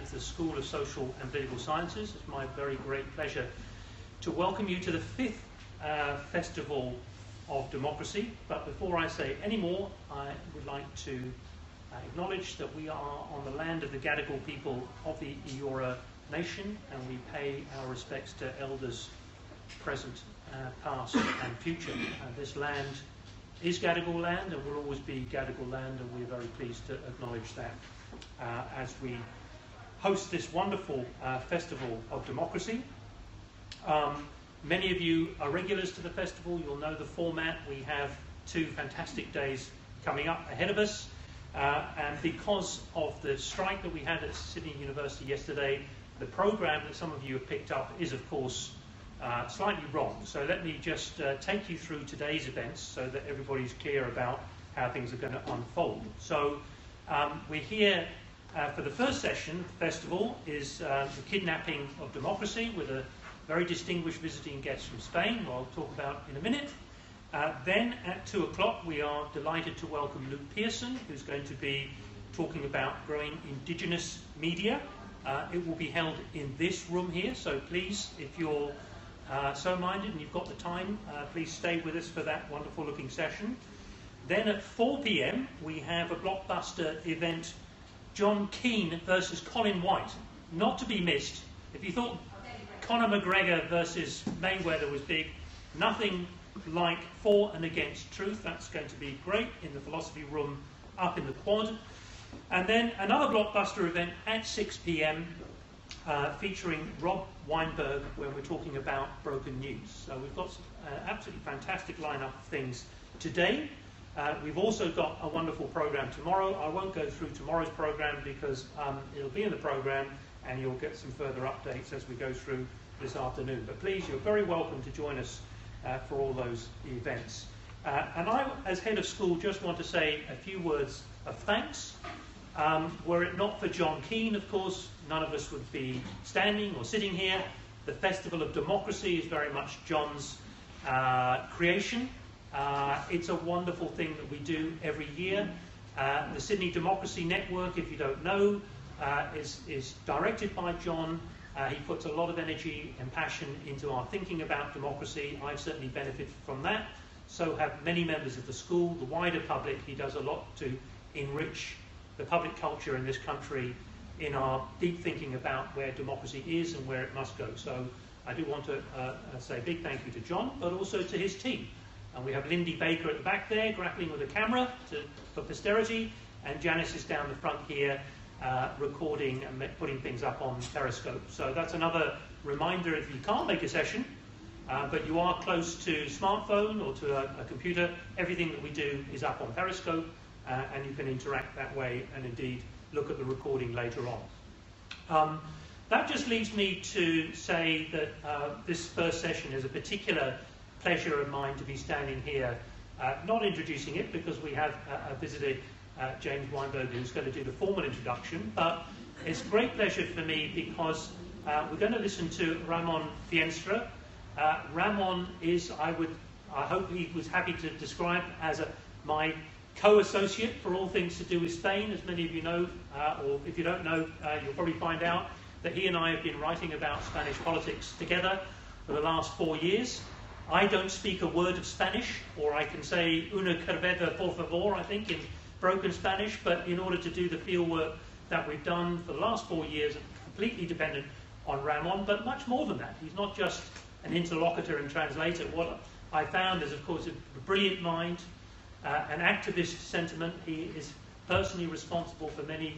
of the School of Social and Political Sciences. It's my very great pleasure to welcome you to the 5th Festival of Democracy. But before I say any more, I would like to acknowledge that we are on the land of the Gadigal people of the Eora Nation, and we pay our respects to elders present, past and future. This land is Gadigal land and will always be Gadigal land, and we're very pleased to acknowledge that as we host this wonderful Festival of Democracy. Many of you are regulars to the festival. You'll know the format. We have 2 fantastic days coming up ahead of us, and because of the strike that we had at Sydney University yesterday, the programme that some of you have picked up is of course slightly wrong. So let me just take you through today's events so that everybody's clear about how things are going to unfold. So we're here for the first session. The festival is the Kidnapping of Democracy, with a very distinguished visiting guest from Spain, who I'll talk about in a minute. Then at 2 o'clock we are delighted to welcome Luke Pearson, who's going to be talking about growing indigenous media. It will be held in this room here, so please, if you're so minded and you've got the time, please stay with us for that wonderful looking session. Then at 4 p.m. we have a blockbuster event, John Keane versus Colin White. Not to be missed. If you thought Conor McGregor versus Mayweather was big, nothing like For and Against Truth. That's going to be great in the philosophy room up in the quad. And then another blockbuster event at 6 p.m. Featuring Rob Weinberg, where we're talking about broken news. So we've got an absolutely fantastic lineup of things today. We've also got a wonderful program tomorrow. I won't go through tomorrow's program because it'll be in the program and you'll get some further updates as we go through this afternoon. But please, you're very welcome to join us for all those events. And I, as head of school, just want to say a few words of thanks. Were it not for John Keane, of course, none of us would be standing or sitting here. The Festival of Democracy is very much John's creation. It's a wonderful thing that we do every year. The Sydney Democracy Network, if you don't know, is directed by John. He puts a lot of energy and passion into our thinking about democracy. I've certainly benefited from that. So have many members of the school, the wider public. He does a lot to enrich the public culture in this country in our deep thinking about where democracy is and where it must go. So I do want to say a big thank you to John, but also to his team. And we have Lindy Baker at the back there, grappling with a camera for posterity, and Janice is down the front here, recording and putting things up on Periscope. So that's another reminder, if you can't make a session, but you are close to smartphone or to a computer, everything that we do is up on Periscope, and you can interact that way and indeed look at the recording later on. That just leads me to say that this first session is a particular pleasure of mine to be standing here, not introducing it because we have a visitor, James Weinberg, who's going to do the formal introduction, but it's a great pleasure for me because we're going to listen to Ramón Feenstra. Ramón is, I hope he was happy to describe as my co-associate for all things to do with Spain. As many of you know, or if you don't know, you'll probably find out that he and I have been writing about Spanish politics together for the last 4 years. I don't speak a word of Spanish, or I can say una cerveza por favor, I think, in broken Spanish, but in order to do the fieldwork that we've done for the last 4 years, I'm completely dependent on Ramón, but much more than that. He's not just an interlocutor and translator. What I found is, of course, a brilliant mind, an activist sentiment. He is personally responsible for many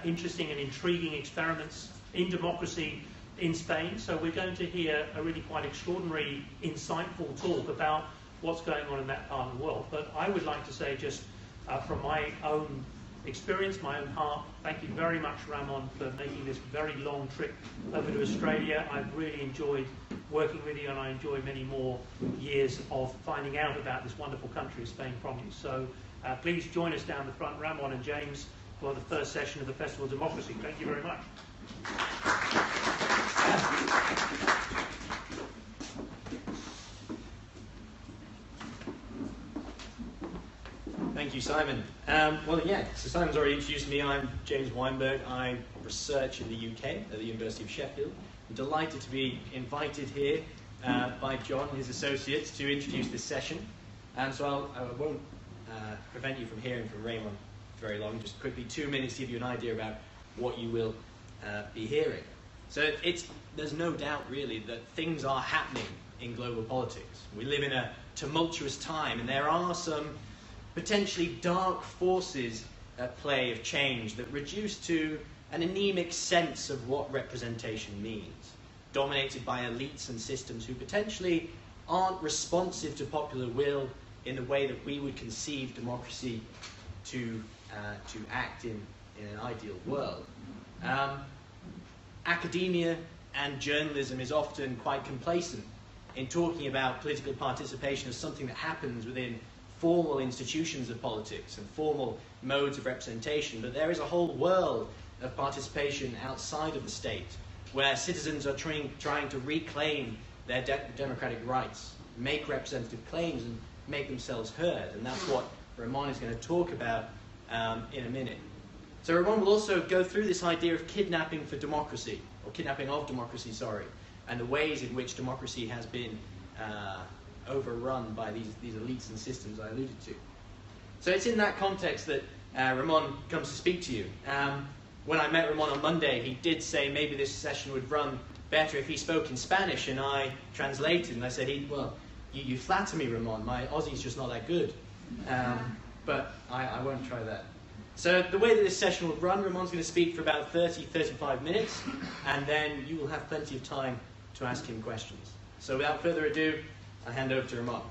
interesting and intriguing experiments in democracy in Spain. So we're going to hear a really quite extraordinary, insightful talk about what's going on in that part of the world. But I would like to say, just from my own experience, my own heart, thank you very much, Ramón, for making this very long trip over to Australia. I've really enjoyed working with you, and I enjoy many more years of finding out about this wonderful country, Spain, from you. So please join us down the front, Ramón and James, for the first session of the Festival of Democracy. Thank you very much. Thank you, Simon. Well, yeah, so Simon's already introduced me. I'm James Weinberg. I of Research in the UK at the University of Sheffield. I'm delighted to be invited here by John and his associates to introduce this session. And so I won't prevent you from hearing from Ramón very long, just quickly 2 minutes to give you an idea about what you will be hearing. So there's no doubt really that things are happening in global politics. We live in a tumultuous time, and there are some potentially dark forces at play of change that reduce to an anemic sense of what representation means, dominated by elites and systems who potentially aren't responsive to popular will in the way that we would conceive democracy to act in an ideal world. Academia and journalism is often quite complacent in talking about political participation as something that happens within formal institutions of politics and formal modes of representation, but there is a whole world of participation outside of the state where citizens are trying to reclaim their democratic rights, make representative claims and make themselves heard, and that's what Ramón is going to talk about in a minute. So Ramón will also go through this idea of kidnapping for democracy, or kidnapping of democracy, sorry, and the ways in which democracy has been overrun by these elites and systems I alluded to. So it's in that context that Ramón comes to speak to you. When I met Ramón on Monday, he did say maybe this session would run better if he spoke in Spanish, and I translated, and I said, well, you flatter me, Ramón, my Aussie's just not that good. But I won't try that. So the way that this session will run, Ramon's going to speak for about 30-35 minutes, and then you will have plenty of time to ask him questions. So without further ado, I'll hand over to Ramón.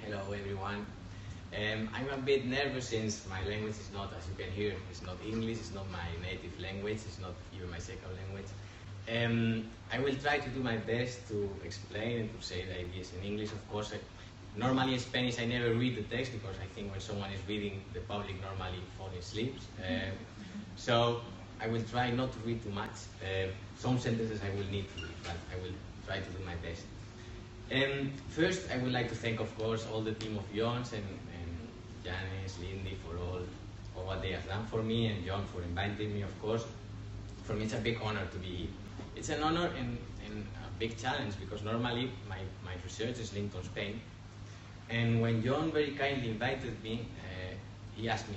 Hello everyone. I'm a bit nervous since my language is not, as you can hear, it's not English, it's not my native language, it's not even my second language. I will try to do my best to explain and to say the ideas in English. Of course, normally in Spanish I never read the text because I think when someone is reading, the public normally falls asleep. So I will try not to read too much. Some sentences I will need to read, but I will try to do my best. First, I would like to thank, of course, all the team of Jons and Janes, Lindy for what they have done for me, and John for inviting me, of course. For me, it's a big honor to be here. It's an honor and a big challenge because normally my research is linked on Spain. And when John very kindly invited me, he asked me,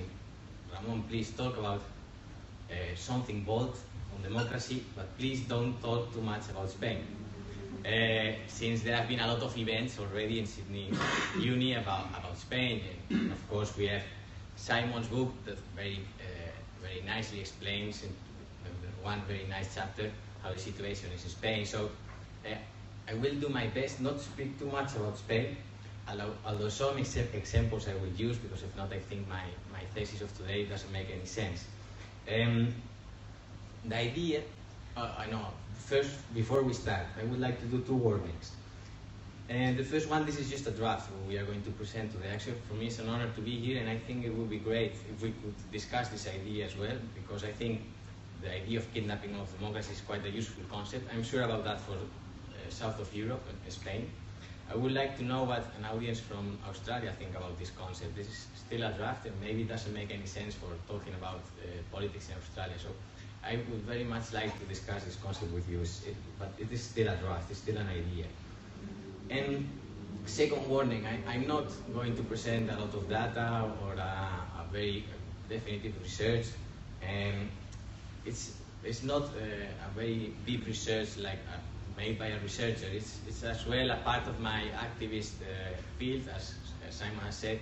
Ramón, please talk about something bold on democracy, but please don't talk too much about Spain. Since there have been a lot of events already in Sydney Uni about Spain, and of course we have Simon's book that very nicely explains in one very nice chapter how the situation is in Spain. So I will do my best not to speak too much about Spain, although some examples I will use, because if not I think my thesis of today doesn't make any sense. The idea, I know. First, before we start, I would like to do 2 warnings. And the first one, this is just a draft we are going to present to the action. For me, it's an honor to be here, and I think it would be great if we could discuss this idea as well, because I think the idea of kidnapping of democracy is quite a useful concept. I'm sure about that for south of Europe and Spain. I would like to know what an audience from Australia think about this concept. This is still a draft, and maybe it doesn't make any sense for talking about politics in Australia. So I would very much like to discuss this concept with you, but it is still a draft, it's still an idea. And second warning, I'm not going to present a lot of data or a very definitive research. And it's not a very deep research like made by a researcher. It's as well a part of my activist field, as Simon has said.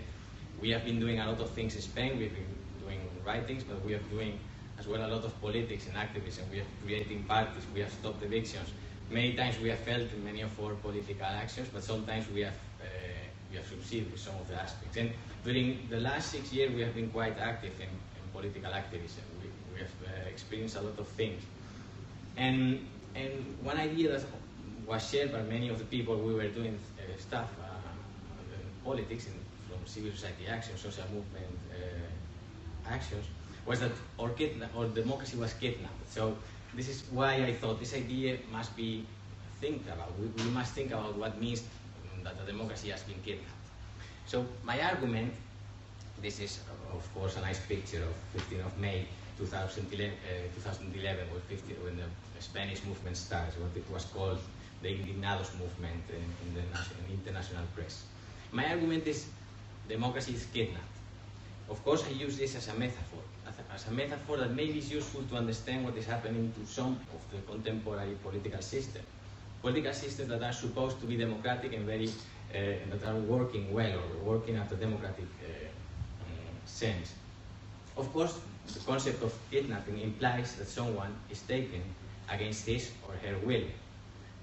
We have been doing a lot of things in Spain. We've been doing writings, but we are doing as well a lot of politics and activism. We are creating parties, we have stopped evictions. Many times we have failed in many of our political actions, but sometimes we have succeeded with some of the aspects. And during the last 6 years we have been quite active in political activism. We have experienced a lot of things. And one idea that was shared by many of the people we were doing stuff in politics, from civil society actions, social movement actions, was that our democracy was kidnapped. So this is why I thought this idea must be think about. We must think about what means that a democracy has been kidnapped. So my argument, this is of course a nice picture of 15th of May 2011 when the Spanish movement started, what it was called the Indignados movement in the international press. My argument is democracy is kidnapped. Of course I use this as a metaphor that maybe is useful to understand what is happening to some of the contemporary political systems. Political systems that are supposed to be democratic and that are working well or working at a democratic sense. Of course, the concept of kidnapping implies that someone is taken against his or her will.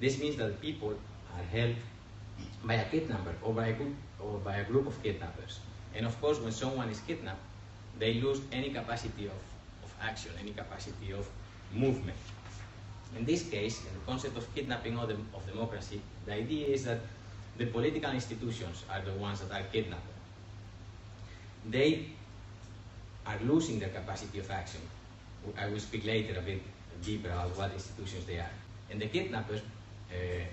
This means that people are held by a kidnapper or by a group of kidnappers. And of course, when someone is kidnapped, they lose any capacity of action, any capacity of movement. In this case, in the concept of kidnapping of democracy, the idea is that the political institutions are the ones that are kidnapped. They are losing their capacity of action. I will speak later a bit deeper about what institutions they are. And the kidnappers,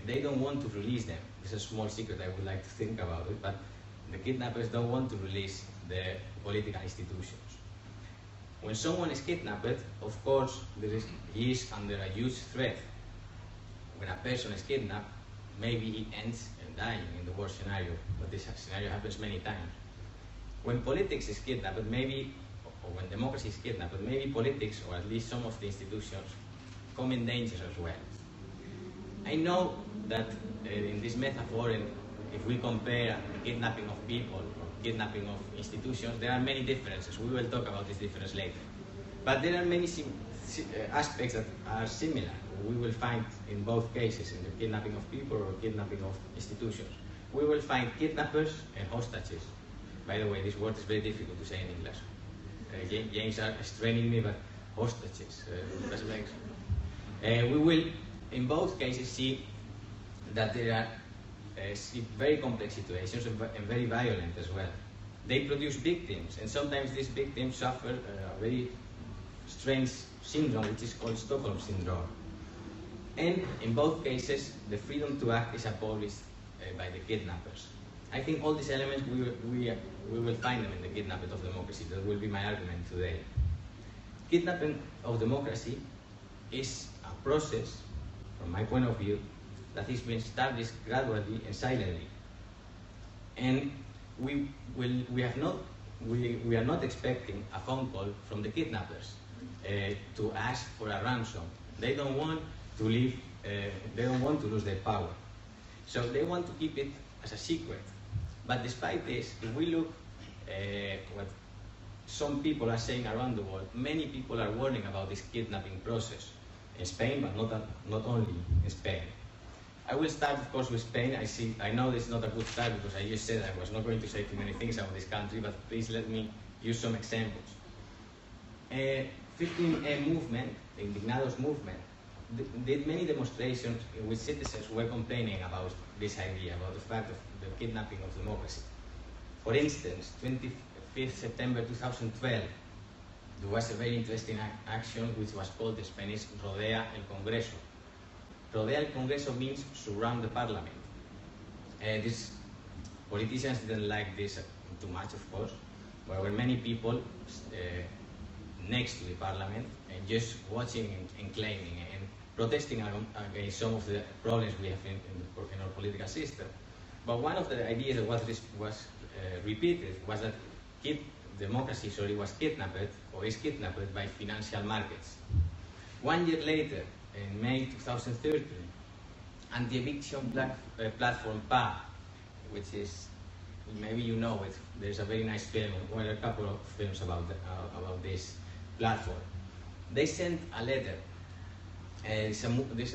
they don't want to release them. It's a small secret, I would like to think about it, but the kidnappers don't want to release the political institutions. When someone is kidnapped, of course, he is under a huge threat. When a person is kidnapped, maybe he ends dying in the worst scenario, but this scenario happens many times. When politics is kidnapped, or when democracy is kidnapped, maybe politics, or at least some of the institutions, come in danger as well. I know that in this metaphor, and if we compare the kidnapping of people or kidnapping of institutions, there are many differences. We will talk about this difference later. But there are many aspects that are similar. We will find in both cases, in the kidnapping of people or kidnapping of institutions. We will find kidnappers and hostages. By the way, this word is very difficult to say in English. James is training me, but hostages. We will, in both cases, see that there are very complex situations and very violent as well. They produce victims, and sometimes these victims suffer a very strange syndrome, which is called Stockholm Syndrome. And in both cases, the freedom to act is abolished by the kidnappers. I think all these elements, we will find them in the kidnapping of democracy. That will be my argument today. Kidnapping of democracy is a process, from my point of view, that is being established gradually and silently. And we are not expecting a phone call from the kidnappers to ask for a ransom. They don't want to leave, they don't want to lose their power. So they want to keep it as a secret. But despite this, if we look what some people are saying around the world, many people are warning about this kidnapping process in Spain, but not only in Spain. I will start, of course, with Spain. I know this is not a good start because I just said I was not going to say too many things about this country, but please let me use some examples. 15M movement, the Indignados movement, did many demonstrations in which citizens were complaining about this idea, about the fact of the kidnapping of democracy. For instance, 25th September 2012, there was a very interesting action which was called the Spanish Rodea el Congreso. Rodea el Congreso means surround the parliament. These politicians didn't like this too much, of course. There were many people next to the parliament and just watching and claiming and protesting against some of the problems we have in our political system. But one of the ideas that was repeated was that democracy was kidnapped or is kidnapped by financial markets. 1 year later, in May 2013, anti-eviction platform PA, which is, maybe you know it, there's a very nice film, well, a couple of films about this platform. They sent a letter. There's a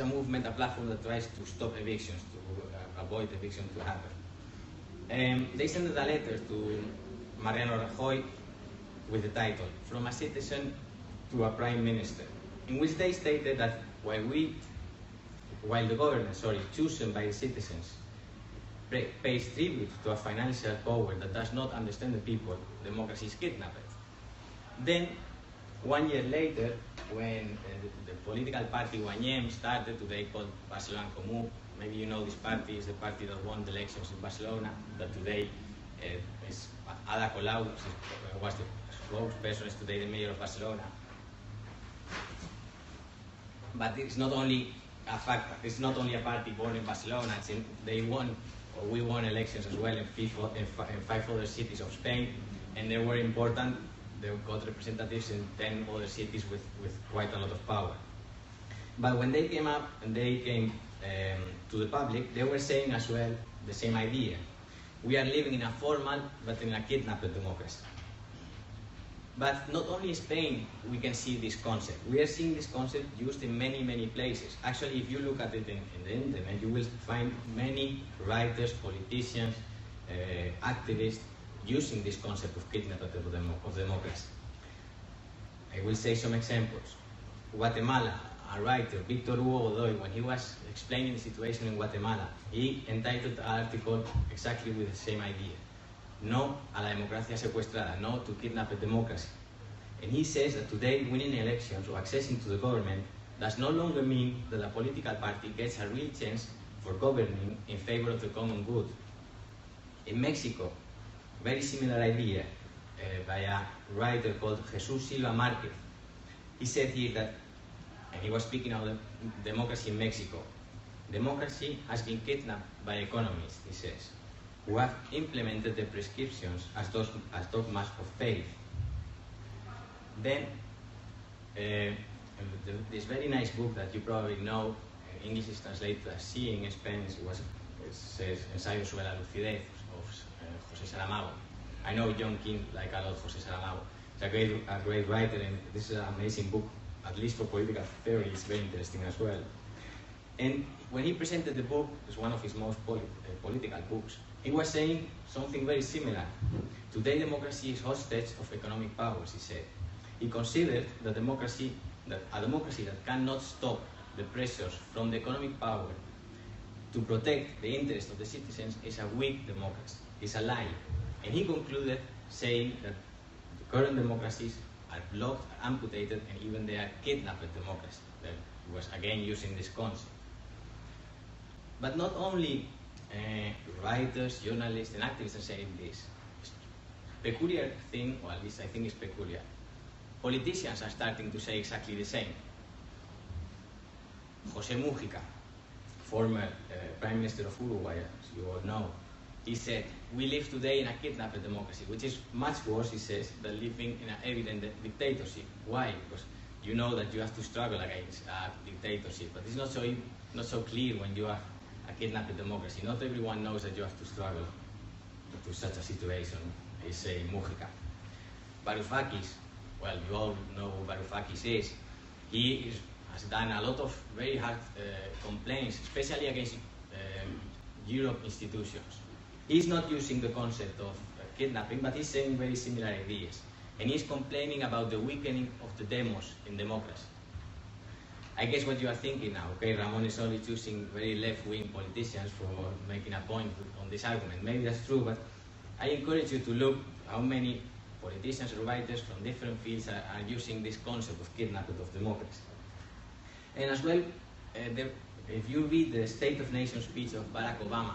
movement, a platform that tries to stop evictions, to avoid eviction to happen. They sent a letter to Mariano Rajoy with the title, From a Citizen to a Prime Minister, in which they stated that while the government, chosen by the citizens, pays tribute to a financial power that does not understand the people, democracy is kidnapped. Then, 1 year later, when the political party Wanyem started, today called Barcelona Comú, maybe you know this party is the party that won the elections in Barcelona, that today is Ada Colau, was the spokesperson, is today the mayor of Barcelona. But it's not only a fact, it's not only a party born in Barcelona, they won, or we won elections as well in 5 other cities of Spain, and they were important. They got representatives in 10 other cities with quite a lot of power. But when they came up and they came to the public, they were saying as well the same idea. We are living in a formal, but in a kidnapped democracy. But not only in Spain we can see this concept. We are seeing this concept used in many, many places. Actually, if you look at it in the internet, you will find many writers, politicians, activists using this concept of kidnapping of democracy. I will say some examples. Guatemala, a writer, Victor Hugo Godoy, when he was explaining the situation in Guatemala, he entitled the article exactly with the same idea. No a la democracia secuestrada, no to kidnap a democracy. And he says that today winning elections or accessing to the government does no longer mean that a political party gets a real chance for governing in favor of the common good. In Mexico, very similar idea by a writer called Jesus Silva Marquez. He said here that, and he was speaking of the democracy in Mexico, democracy has been kidnapped by economists, he says, who have implemented the prescriptions as dogmas of faith. Then, this very nice book that you probably know, in English is translated as Seeing, in Spanish it says Ensayo sobre la lucidez of José Saramago. I know John King like a lot José Saramago. He's a great writer, and this is an amazing book, at least for political theory. It's very interesting as well. And when he presented the book, it's one of his most political books, he was saying something very similar. Today democracy is hostage of economic powers, he said. He considered that a democracy that cannot stop the pressures from the economic power to protect the interests of the citizens is a weak democracy, is a lie. And he concluded saying that the current democracies are blocked, amputated, and even they are kidnapped democracies. That was again using this concept. But not only writers, journalists, and activists are saying this. Peculiar thing, or at least I think it's peculiar. Politicians are starting to say exactly the same. José Mújica, former Prime Minister of Uruguay, as you all know, he said, we live today in a kidnapped democracy, which is much worse, he says, than living in an evident dictatorship. Why? Because you know that you have to struggle against a dictatorship, but it's not so clear when you are a kidnapped democracy. Not everyone knows that you have to struggle to such a situation, is saying Mújica. Varoufakis, well, you all know who Varoufakis is. He has done a lot of very hard complaints, especially against Europe institutions. He's not using the concept of kidnapping, but he's saying very similar ideas. And he's complaining about the weakening of the demos in democracy. I guess what you are thinking now, okay, Ramón is only choosing very left-wing politicians for making a point on this argument. Maybe that's true, but I encourage you to look how many politicians or writers from different fields are using this concept of kidnapping of democracy. And as well, if you read the State of Nation speech of Barack Obama,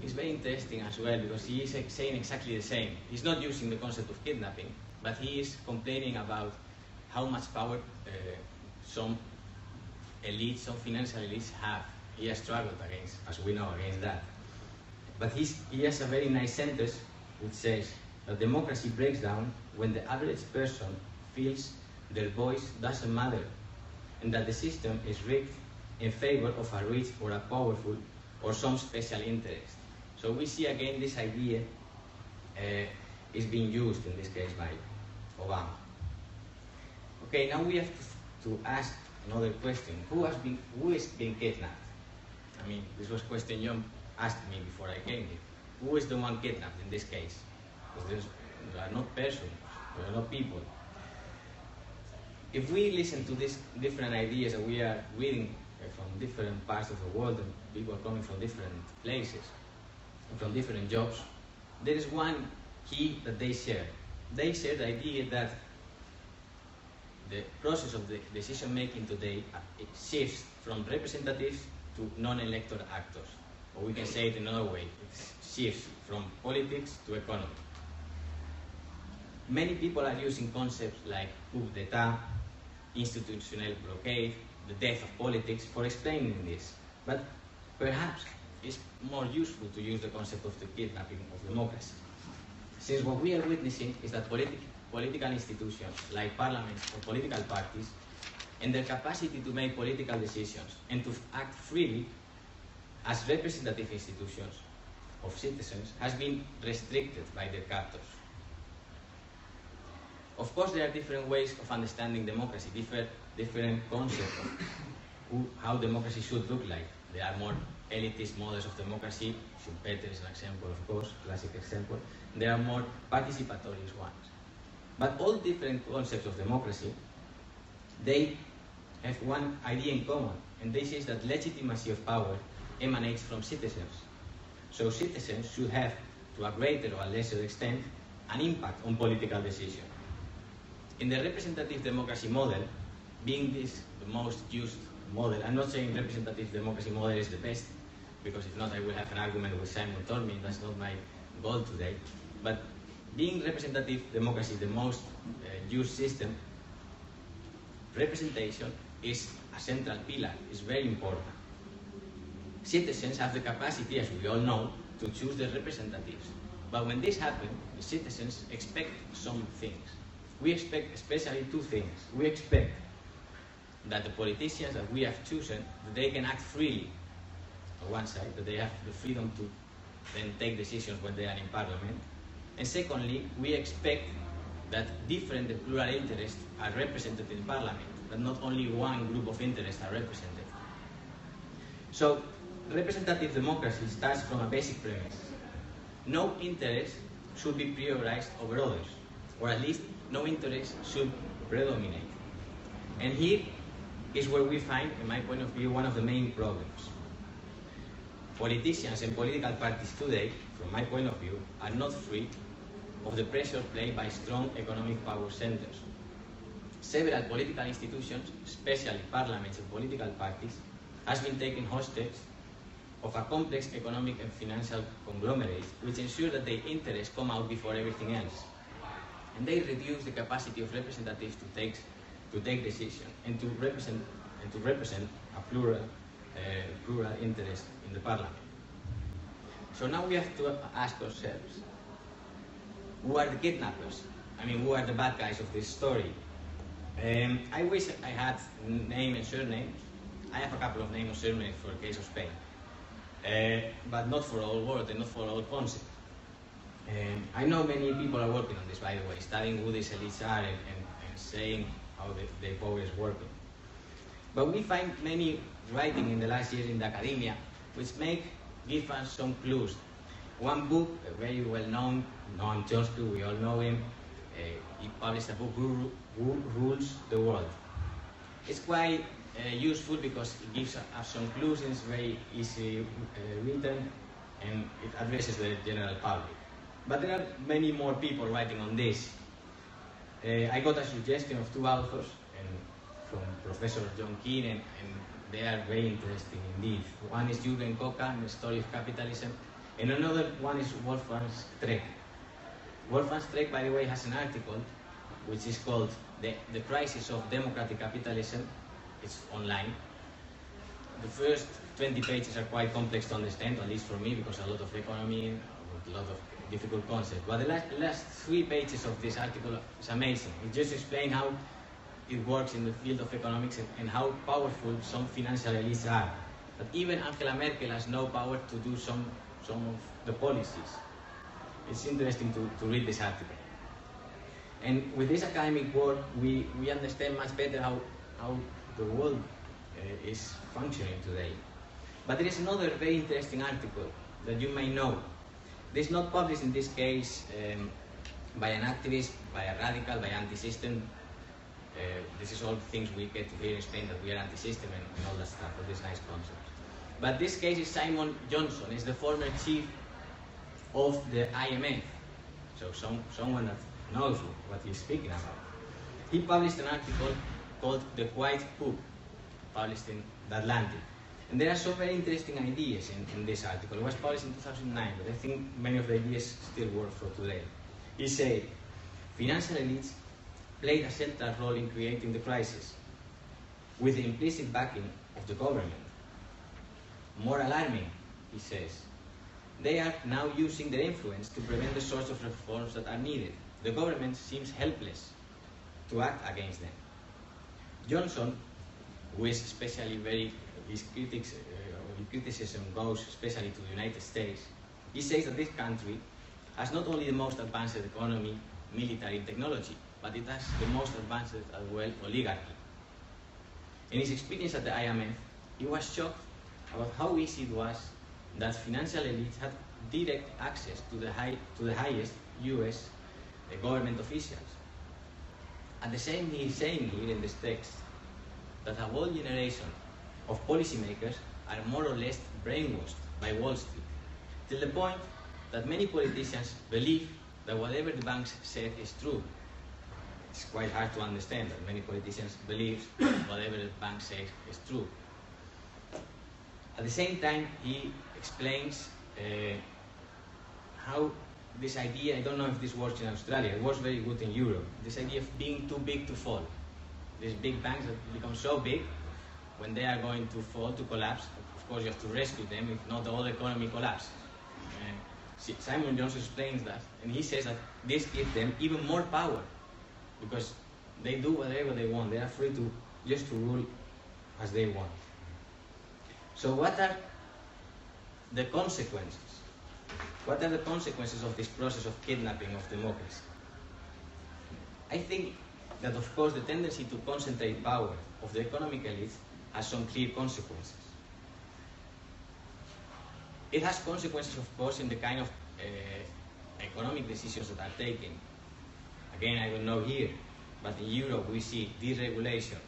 it's very interesting as well because he is saying exactly the same. He's not using the concept of kidnapping, but he is complaining about how much power some elites, some financial elites have. He has struggled against, as we know, against that. But he has a very nice sentence which says that democracy breaks down when the average person feels their voice doesn't matter and that the system is rigged in favor of a rich or a powerful or some special interest. So we see again this idea is being used in this case by Obama. Okay, now we have to ask another question. Who is being kidnapped? I mean, this was a question John asked me before I came here. Who is the one kidnapped in this case? Because there are not persons, there are not people. If we listen to these different ideas that we are reading from different parts of the world and people are coming from different places, from different jobs, there is one key that they share. They share the idea that the process of the decision making today it shifts from representatives to non-elected actors. Or we can say it another way, it shifts from politics to economy. Many people are using concepts like coup d'etat, institutional blockade, the death of politics for explaining this. But perhaps it's more useful to use the concept of the kidnapping of democracy. Since what we are witnessing is that political institutions like parliaments or political parties and their capacity to make political decisions and to act freely as representative institutions of citizens has been restricted by their captors. Of course, there are different ways of understanding democracy, different concepts of how democracy should look like. There are more elitist models of democracy. Schumpeter is an example, of course, classic example. There are more participatory ones. But all different concepts of democracy, they have one idea in common, and this is that legitimacy of power emanates from citizens. So citizens should have, to a greater or a lesser extent, an impact on political decisions. In the representative democracy model, being this the most used model, I'm not saying representative democracy model is the best, because if not I will have an argument with Simon Tormin, that's not my goal today. But being representative democracy the most used system, representation is a central pillar, is very important. Citizens have the capacity, as we all know, to choose their representatives. But when this happens, the citizens expect some things. We expect especially two things. We expect that the politicians that we have chosen, that they can act freely on one side, that they have the freedom to then take decisions when they are in parliament. And secondly, we expect that different and plural interests are represented in parliament, that not only one group of interests are represented. So, representative democracy starts from a basic premise. No interest should be prioritized over others, or at least no interest should predominate. And here is where we find, in my point of view, one of the main problems. Politicians and political parties today, from my point of view, are not free of the pressure played by strong economic power centers. Several political institutions, especially parliaments and political parties, has been taken hostage of a complex economic and financial conglomerate which ensure that their interests come out before everything else. And they reduce the capacity of representatives to take decisions and to represent a plural interest in the parliament. So now we have to ask ourselves, who are the kidnappers? I mean, who are the bad guys of this story? I wish I had name and surname. I have a couple of names and surnames for the case of Spain, but not for all world and not for all concept. I know many people are working on this, by the way, studying who these elites are and saying how the power is working. But we find many writing in the last years in the academia which give us some clues. One book, very well known, Noam Chomsky, we all know him, he published a book, Who Rules the World. It's quite useful because it gives us some clues and it's very easy written and it addresses the general public. But there are many more people writing on this. I got a suggestion of two authors from Professor John Keane, and they are very interesting indeed. One is Jürgen Koka, The Story of Capitalism, and another one is Wolfgang Streeck. Wolfgang Streeck, by the way, has an article which is called The Crisis of Democratic Capitalism. It's online. The first 20 pages are quite complex to understand, at least for me, because a lot of economy, a lot of difficult concepts. But the last 3 pages of this article is amazing. It just explains how it works in the field of economics and how powerful some financial elites are. But even Angela Merkel has no power to do some of the policies. It's interesting to read this article. And with this academic work, we understand much better how the world is functioning today. But there is another very interesting article that you may know. This is not published in this case by an activist, by a radical, by anti-system. This is all things we get to hear in Spain, that we are anti-system and all that stuff, all these nice concepts. But this case is Simon Johnson, is the former chief of the IMF. So someone that knows what he's speaking about. he published an article called The White Book, published in The Atlantic. And there are some very interesting ideas in this article. It was published in 2009, but I think many of the ideas still work for today. He said, financial elites played a central role in creating the crisis, with the implicit backing of the government. More alarming, he says, they are now using their influence to prevent the sorts of reforms that are needed. The government seems helpless to act against them. Johnson, who is especially his criticism goes especially to the United States, he says that this country has not only the most advanced economy, military technology, but it has the most advanced as well oligarchy. In his experience at the IMF, he was shocked about how easy it was that financial elites had direct access to the highest US government officials. And the same he is saying here in this text, that a whole generation of policymakers are more or less brainwashed by Wall Street, till the point that many politicians believe that whatever the banks said is true. It's quite hard to understand that many politicians believe whatever the bank says is true. At the same time, he explains how this idea, I don't know if this works in Australia, it works very good in Europe, this idea of being too big to fall. These big banks that become so big, when they are going to fall, to collapse, of course you have to rescue them, if not the whole economy collapses. Simon Johnson explains that, and he says that this gives them even more power, because they do whatever they want, they are free to just to rule as they want. So what are the consequences? What are the consequences of this process of kidnapping of democracy? I think that, of course, the tendency to concentrate power of the economic elites has some clear consequences. It has consequences, of course, in the kind of economic decisions that are taken. Again, I don't know here, but in Europe we see deregulation,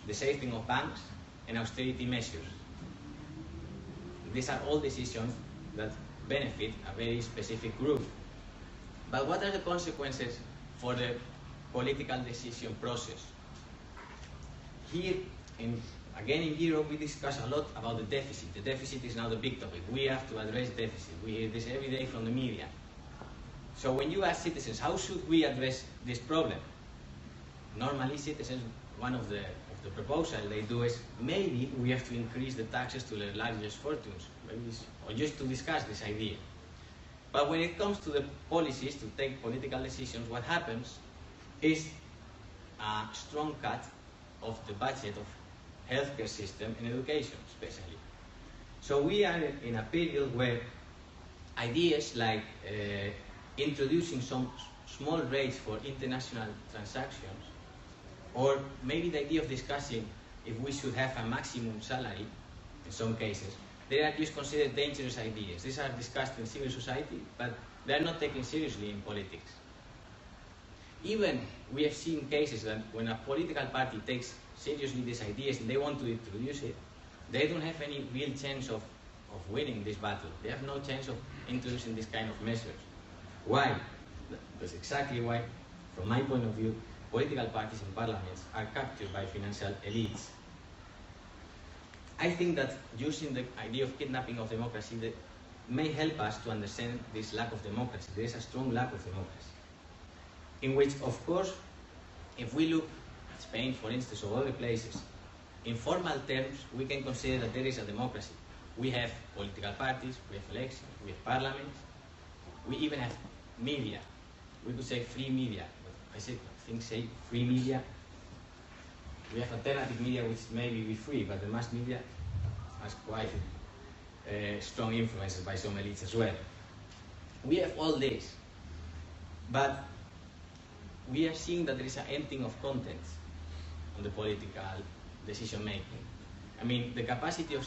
the saving of banks, and austerity measures. These are all decisions that benefit a very specific group. But what are the consequences for the political decision process? Here, again in Europe, we discuss a lot about the deficit. The deficit is now the big topic. We have to address deficit. We hear this every day from the media. So when you ask citizens, how should we address this problem? Normally citizens, one of the proposals they do is, maybe we have to increase the taxes to the largest fortunes, or just to discuss this idea. But when it comes to the policies, to take political decisions, what happens is a strong cut of the budget of healthcare system and education, especially. So we are in a period where ideas like introducing some small rates for international transactions, or maybe the idea of discussing if we should have a maximum salary, in some cases, they are just considered dangerous ideas. These are discussed in civil society, but they are not taken seriously in politics. Even we have seen cases that when a political party takes seriously these ideas and they want to introduce it, they don't have any real chance of winning this battle. They have no chance of introducing this kind of measures. Why? That's exactly why, from my point of view, political parties and parliaments are captured by financial elites. I think that using the idea of kidnapping of democracy that may help us to understand this lack of democracy. There is a strong lack of democracy. In which, of course, if we look at Spain, for instance, or other places, in formal terms, we can consider that there is a democracy. We have political parties, we have elections, we have parliaments, we even have media. We could say free media, but I think say free media. We have alternative media which may be free, but the mass media has quite strong influences by some elites as well. We have all this, but we are seeing that there is an emptying of content on the political decision making. I mean, the capacity of